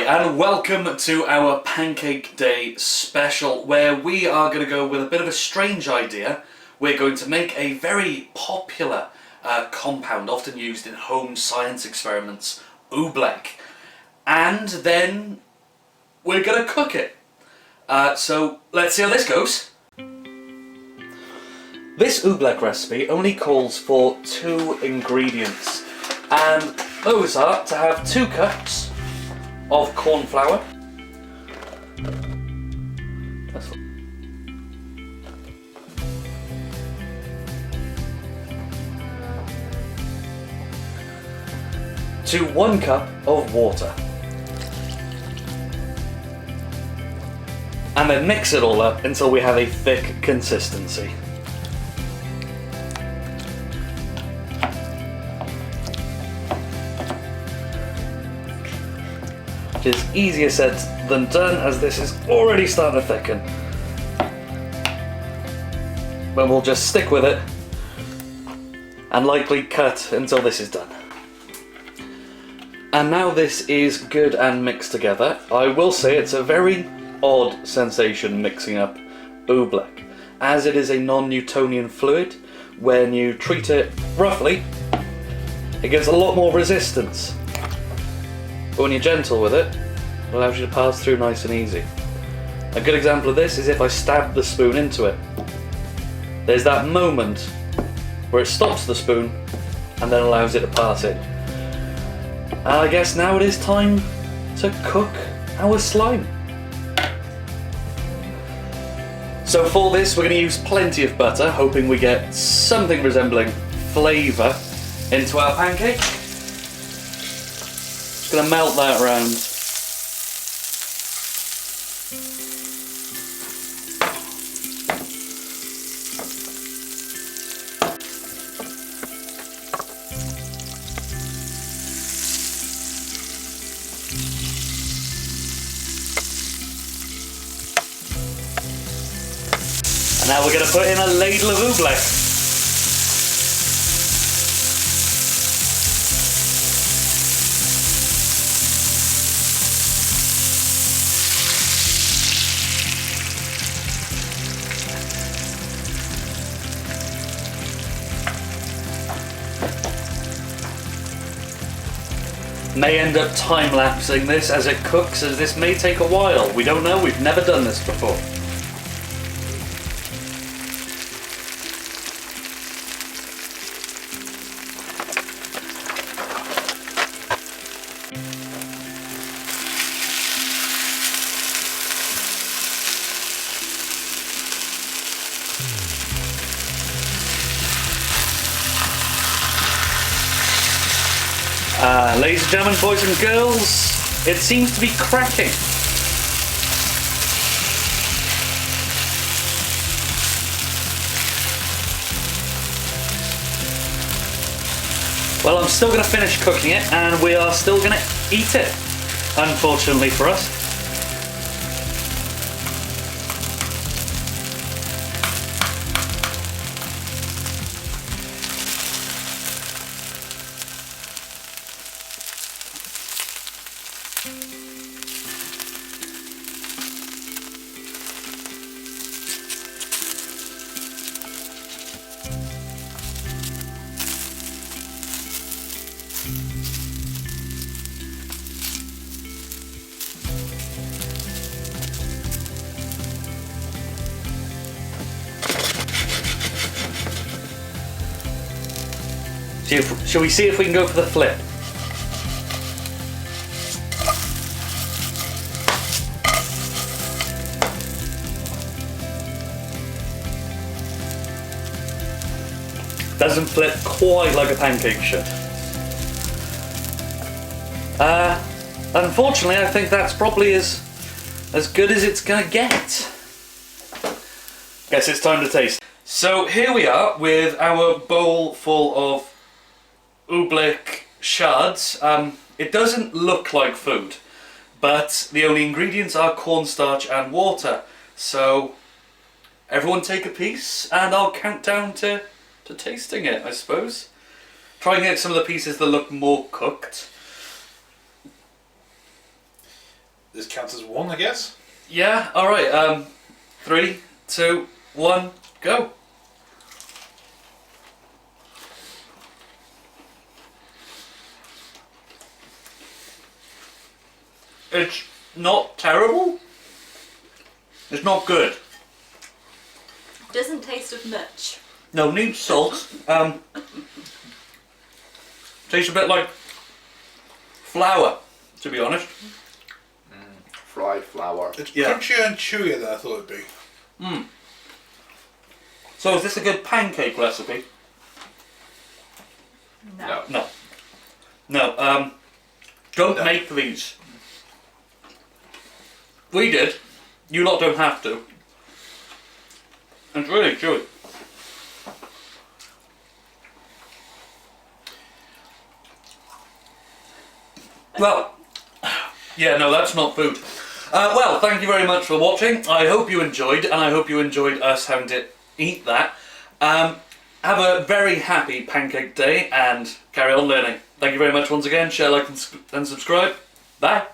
and welcome to our Pancake Day special, where we are going to go with a bit of a strange idea. We're going to make a very popular compound, often used in home science experiments, Oobleck, and then we're going to cook it. So let's see how this goes. This Oobleck recipe only calls for 2 ingredients, and those are to have 2 cups of corn flour, to 1 cup of water, and then mix it all up until we have a thick consistency. Which is easier said than done, as this is already starting to thicken. But we'll just stick with it and lightly cut until this is done. And now this is good and mixed together. I will say it's a very odd sensation mixing up Oobleck, as it is a non-Newtonian fluid. When you treat it roughly, it gets a lot more resistance. But when you're gentle with it, it allows you to pass through nice and easy. A good example of this is if I stab the spoon into it. There's that moment where it stops the spoon and then allows it to pass in. And I guess now it is time to cook our slime. So for this we're going to use plenty of butter, hoping we get something resembling flavour into our pancake. Gonna melt that around. And now we're gonna put in a ladle of Oobleck. May end up time-lapsing this as it cooks, as this may take a while. We don't know, we've never done this before. Ladies and gentlemen, boys and girls, it seems to be cracking. Well, I'm still going to finish cooking it, and we are still going to eat it, unfortunately for us. Shall we see if we can go for the flip? Doesn't flip quite like a pancake should. Unfortunately, I think that's probably as good as it's gonna get. Guess it's time to taste. So here we are with our bowl full of Oobleck shards. It doesn't look like food, but the only ingredients are cornstarch and water. So everyone take a piece and I'll count down to tasting it, I suppose. Try and get some of the pieces that look more cooked. This counts as one, I guess. Yeah, alright, 3, 2, 1, go. It's not terrible. It's not good. Doesn't taste of much. No, needs salt. Tastes a bit like flour, to be honest. Fried flour. It's Yeah. crunchier and chewier than I thought it'd be. So is this a good pancake recipe? No. No. No, don't No. make these. We did. You lot don't have to. It's really chewy. Well, yeah, no, that's not food. Well, thank you very much for watching. I hope you enjoyed, and I hope you enjoyed us having to eat that. Have a very happy Pancake Day, and carry on learning. Thank you very much once again. Share, like, and subscribe. Bye.